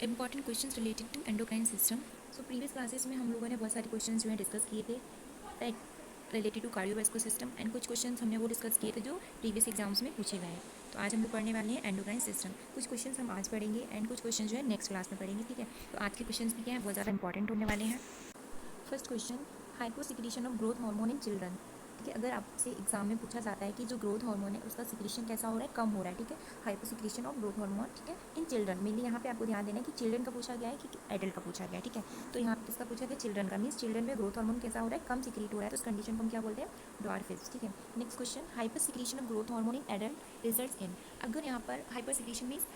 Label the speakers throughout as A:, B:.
A: Important questions related to endocrine system. So previous classes में हम लोगों ने बहुत सारे क्वेश्चंस जो है डिस्कस किए थे right, related to cardiovascular system, and कुछ क्वेश्चंस हमने वो डिस्कस किए थे जो प्रीवियस एग्जाम्स में पूछे गए हैं। तो आज हम लोग पढ़ने वाले हैं एंडोक्राइन सिस्टम। कुछ क्वेश्चंस हम आज पढ़ेंगे एंड कुछ क्वेश्चन जो है नेक्स्ट क्लास में पढ़ेंगे, ठीक है। तो आज के क्वेश्चंस भी क्या है, बहुत ज़्यादा इंपॉर्टेंट होने वाले हैं। First question, hyposecretion of growth hormone in children. ठीक है, अगर आपसे एग्जाम में पूछा जाता है कि जो ग्रोथ हार्मोन है उसका सिक्रीशन कैसा हो रहा है, कम हो रहा है, ठीक है। हाइपोसिक्रीशन ऑफ ग्रोथ हार्मोन, ठीक है, इन चिल्ड्रन। मेनली यहाँ पे आपको ध्यान देना है कि चिल्ड्रन का पूछा गया है कि एडल्ट का पूछा गया है, ठीक है। तो यहाँ पे किसका पूछा गया, चिल्ड्रन का। मीन्स चिल्ड्रन में ग्रोथ हार्मोन कैसा हो रहा है, कम सिक्रीट हो रहा है, तो उस कंडीशन को हम क्या बोलते हैं, ड्वार्फिज्म, ठीक है। Next question, hyper secretion of growth hormone in adult results in. अगर यहाँ पर hyper secretion means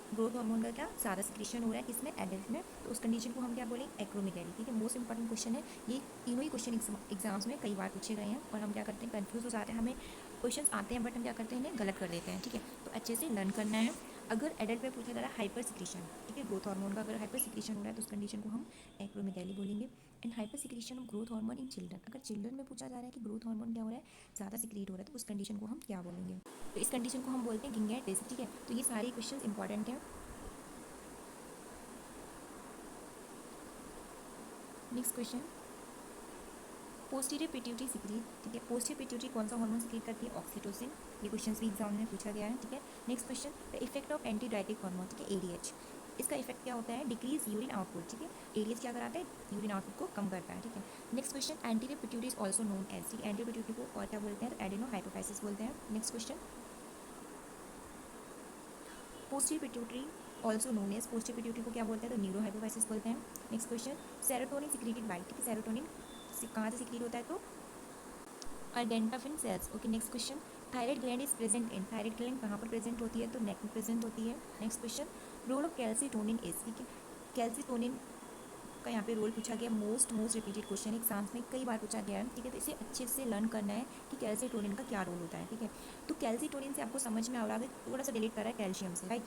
A: growth hormone का क्या ज़्यादा सिक्रीशन हो रहा है किसमें, एडल्ट में, तो उस कंडीशन को हम क्या बोलेंगे, एक्रोमेगैली, ठीक है। मोस्ट इंपॉर्टेंट क्वेश्चन है ये, तीनों ही क्वेश्चन एग्जाम्स में कई बार पूछे गए हैं और हम क्या करते हैं, कंफ्यूज हो जाते हैं, हमें क्वेश्चंस आते हैं बट हम क्या करते हैं, इन्हें गलत कर देते हैं, ठीक है। तो अच्छे से लर्न करना है। अगर एडल्ट में पूछा जा रहा है हाइपर सिक्रीशन, ठीक है, ग्रोथ हार्मोन का अगर हाइपर सिक्रीशन हो रहा है तो उस कंडीशन को हम एक्रोमेगैली बोलेंगे। And hyper secretion of growth hormone in children, अगर चिल्ड्रन में पूछा जा रहा है कि ग्रोथ हार्मोन क्या हो रहा है, ज़्यादा सिक्रीट हो रहा है, तो उस कंडीशन को हम क्या बोलेंगे, तो इस कंडीशन को हम बोलते हैं गिंगेटिस, ठीक है। तो ये सारे क्वेश्चन इंपॉर्टेंट हैं। Next question, posterior pituitary secrete, ठीक है। पोस्टीरियर पिट्यूटरी कौन सा हार्मोन सिक्रीट करती है, ऑक्सीटोसिन। ये क्वेश्चन भी एग्जाम में पूछा गया है, ठीक है। Next question, the effect of anti diuretic hormone, ठीक है, एडीएच। इसका इफेक्ट क्या होता है, डिक्रीज यूरिन आउटपुट, ठीक है। एडीएच क्या कराता है, यूरिन आउटपुट को कम करता है, ठीक है। Next question, anterior pituitary is also known as, ठीक है, एंटीरियर पिट्यूटरी को और क्या बोलते हैं, एडेनो हाइपोफाइसिस बोलते हैं। Next question, posterior pituitary also known as, posterior pituitary को क्या बोलते हैं, तो न्यूरो हाइपोफाइसिस बोलते हैं। Next question, serotonin secreted by, ठीक है, सेरोटोनिन कहाँ से सिक्रीट होता है, तो argentaffin cells, okay. Next question, thyroid gland is present in, thyroid gland कहाँ पर प्रेजेंट होती है, तो नेक में प्रेजेंट होती है। Next question, role of calcitonin is, ठीक है, कैल्सीटोनिन का यहाँ पे रोल पूछा गया, मोस्ट रिपीटेड क्वेश्चन एग्जाम्स में कई बार पूछा गया है, ठीक है। तो इसे अच्छे से लर्न करना है कि कैल्सीटोनिन का क्या रोल होता है, ठीक है। तो कैल्सीटोनिन से आपको समझ में आ रहा है, थोड़ा सा डिलीट कर रहा है कैल्शियम से, राइट,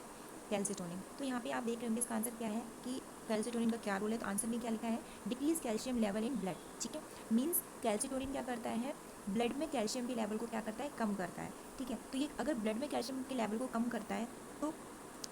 A: कैल्सीटोनिन। तो यहाँ पे आप देख रहे होंगे इसका आंसर क्या है कि कैल्सीटोनिन का क्या रोल है, तो आंसर में क्या लिखा है, decrease calcium level in blood, ठीक है। मीन्स कैल्सीटोनिन क्या करता है, ब्लड में कैल्शियम के लेवल को क्या करता है, कम करता है, ठीक है। तो ये अगर ब्लड में कैल्शियम के लेवल को कम करता है तो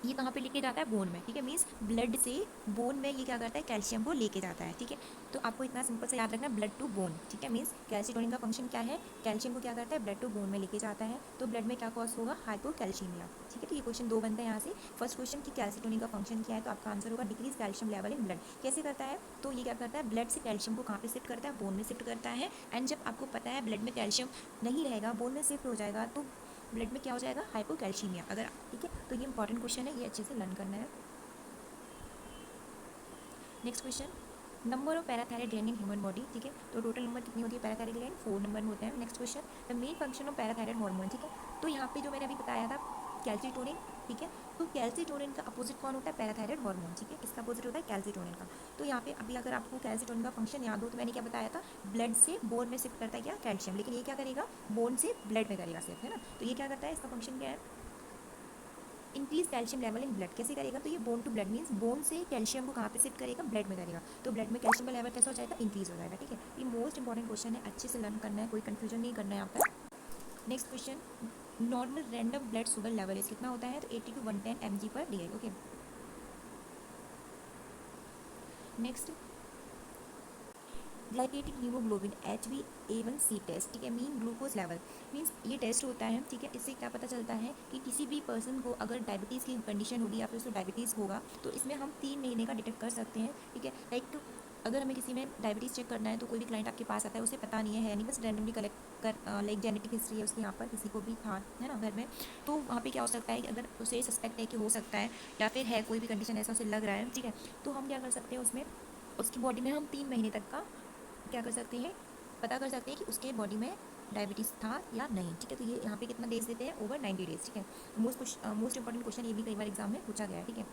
A: ये कहाँ पे लेके जाता है, बोन में, ठीक है। मीन्स ब्लड से बोन में ये क्या करता है, कैल्शियम को लेके जाता है, ठीक है। तो आपको इतना सिंपल से याद रखना, ब्लड टू बोन, ठीक है। मीन्स कैल्सीटोनिन का फंक्शन क्या है, कैल्शियम को क्या करता है, ब्लड टू बोन में लेके जाता है, तो ब्लड में क्या कॉज होगा, हाइपोकैल्शीमिया, ठीक है। तो ये क्वेश्चन दो बनता है यहाँ से। फर्स्ट क्वेश्चन की कैल्सीटोनिन का फंक्शन क्या है, तो आपका आंसर होगा decrease calcium level in blood. कैसे करता है, तो ये क्या करता है, ब्लड से कैल्शियम को कहाँ पे शिफ्ट करता है, बोन में शिफ्ट करता है। एंड जब आपको पता है ब्लड में कैल्शियम नहीं रहेगा, बोन में शिफ्ट हो जाएगा, तो ब्लड में क्या हो जाएगा, हाइपोकैल्शीमिया, अगर, ठीक है। तो ये इंपॉर्टेंट क्वेश्चन है, ये अच्छे से लर्न करना है। Next question, number of parathyroid gland in human body, ठीक है। तो टोटल नंबर कितनी होती है पैराथायराइड ग्लैंड, 4 नंबर में होते हैं। Next question, the main function of parathyroid hormone, ठीक है। तो यहाँ पे जो मैंने अभी बताया था कैल्सीटोनिन, ठीक है। तो कैल्सीटोनिन का अपोजिट कौन होता है, पैराथायराइड हार्मोन, ठीक है। इसका अपोजिट होता है कैल्सीटोनिन का। तो यहाँ पे अभी अगर आपको कैल्सीटोनिन का फंक्शन याद हो तो मैंने क्या बताया था, ब्लड से बोन में शिफ्ट करता है क्या, कैल्शियम, लेकिन ये क्या करेगा, बोन से ब्लड में करेगा सिर्फ, है ना। तो ये क्या करता है, इसका फंक्शन क्या है, increase calcium level in blood. कैसे करेगा, तो ये bone to blood means bone से कैल्शियम को कहाँ पे शिफ्ट करेगा, ब्लड में करेगा, तो ब्लड में कैल्शियम का लेवल कैसा हो जाएगा, इंक्रीज हो जाएगा, ठीक है। ये मोस्ट इंपॉर्टेंट क्वेश्चन है, अच्छे से लर्न करना है, कोई कंफ्यूजन नहीं करना है यहाँ पर। Next question, normal random blood sugar level इस कितना होता है, तो 80 to 110 mg per day, okay. Next, glycated haemoglobin HbA1c test, ठीक है, मीन ग्लूकोज लेवल। मीन्स ये टेस्ट होता है, ठीक है। इससे क्या पता चलता है कि किसी भी पर्सन को अगर डायबिटीज़ की कंडीशन होगी या फिर उसको डायबिटीज़ होगा, तो इसमें हम 3 महीने का डिटेक्ट कर सकते हैं, ठीक है। लाइक अगर हमें किसी में डायबिटीज़ चेक करना है तो कोई भी क्लाइंट आपके पास आता है, उसे पता नहीं है नहीं, बस रैंडमली कलेक्ट कर, लाइक जेनेटिक हिस्ट्री है उसकी, यहाँ पर किसी को भी था, है ना, घर में, तो वहाँ पे क्या हो सकता है कि अगर उसे सस्पेक्ट है कि हो सकता है या फिर है कोई भी कंडीशन ऐसा उसे लग रहा है, ठीक है, तो हम क्या कर सकते हैं, उसमें उसकी बॉडी में हम 3 महीने तक का क्या कर सकते हैं, पता कर सकते हैं कि उसके बॉडी में डायबिटीज़ था या नहीं, ठीक है। तो ये यहाँ पे कितना डेज देते हैं, ओवर 90 डेज, ठीक है। मोस्ट इंपॉर्टेंट क्वेश्चन ये भी कई बार एग्जाम में पूछा गया है, ठीक है।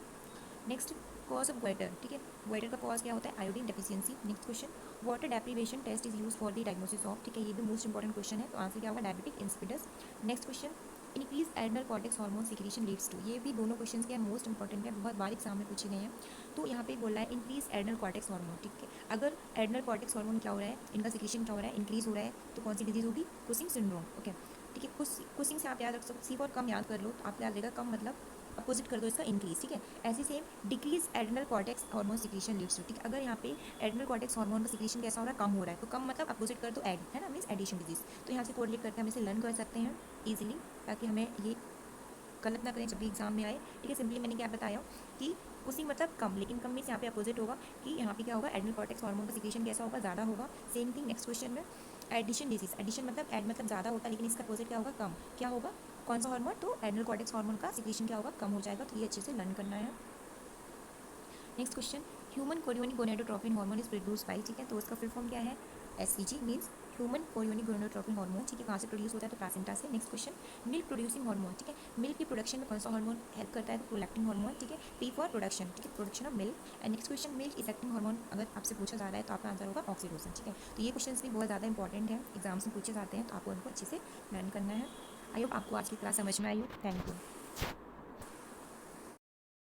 A: नेक्स्ट, कॉज ऑफ गोइटर, ठीक है, गोइटर का कॉज क्या होता है, iodine deficiency. Next question, water deprivation test is use for the diagnosis of, ठीक है, ये भी मोस्ट इंपॉर्टेंट क्वेश्चन है, तो आंसर क्या होगा, diabetic insipidus. Next question, increase adrenal cortex hormone secretion leads to, ये भी दोनों क्वेश्चन के मोस्ट इंपॉर्टेंट है, बहुत बार एग्जाम में पूछे गए हैं। तो यहाँ पे बोला है इंक्रीज एडनल कॉर्टेक्स हार्मोन, ठीक है। अगर एडनल कॉर्टेक्स हार्मोन क्या हो रहा है, इनका सिक्रीशन क्या हो रहा है, इंक्रीज हो रहा है, तो कौन सी डिजीज होगी, कुशिंग सिंड्रोम, ओके, ठीक है। कुशिंग से आप याद रख सकते, सी फॉर कम याद कर लो, तो आपको याद रहेगा कम मतलब अपोजिट कर दो इसका इंक्रीज, ठीक है। ऐसे same decrease adrenal cortex hormone secretion leads to, ठीक है। अगर यहाँ पे एड्रेनल कॉर्टेक्स हार्मोन का सिक्रीशन कैसा हो रहा है, कम हो रहा है, तो कम मतलब अपोजिट कर दो एड, है ना, मीन्स एडिशन डिजीज। तो यहाँ से कोरिलेट करके हम इसे लर्न कर सकते हैं ईजिली, ताकि हमें ये गलत ना करें जब भी एग्जाम में आए, ठीक है। सिंपली मैंने क्या बताया कि उसी मतलब कम, लेकिन कम मीन्स यहाँ पे अपोजिट होगा कि यहाँ पे क्या होगा, एड्रेनल कॉर्टेक्स हार्मोन का सिक्रीशन कैसा होगा, ज़्यादा होगा। सेम थिंग नेक्स्ट क्वेश्चन में एडिशन डिजीज, एडिशन मतलब एड मतलब ज़्यादा होता है, लेकिन इसका अपोजिट क्या होगा, कम। क्या होगा, कौन सा हार्मोन, तो एड्रेनल कॉर्टेक्स हार्मोन का सिक्रीशन क्या होगा, कम हो जाएगा। तो ये अच्छे से लर्न करना है। Next question, human chorionic gonadotropin hormone is produce by, ठीक है। तो उसका फुल फॉर्म क्या है, SCG means human chorionic gonadotropin hormone, ठीक है। कहाँ से प्रोड्यूस होता है, तो प्लासेंटा से। Next question, milk producing hormone, ठीक है। मिल्क की प्रोडक्शन में कौन सा हार्मोन हेल्प करता है, तो प्रोलैक्टिन हार्मोन, ठीक है। पी फॉर प्रोडक्शन, ठीक है, production of milk. And next question, milk affecting hormone अगर आपसे पूछा जा रहा है तो आपका आंसर होगा ऑक्सीटोसिन, ठीक है। तो ये क्वेश्चन भी बहुत ज़्यादा इंपॉर्टेंट है, एग्जाम्स में पूछे जाते हैं, तो आपको उनको अच्छे से लर्न करना है। आई होप आपको आज की क्लास समझ में आई हो। Thank you.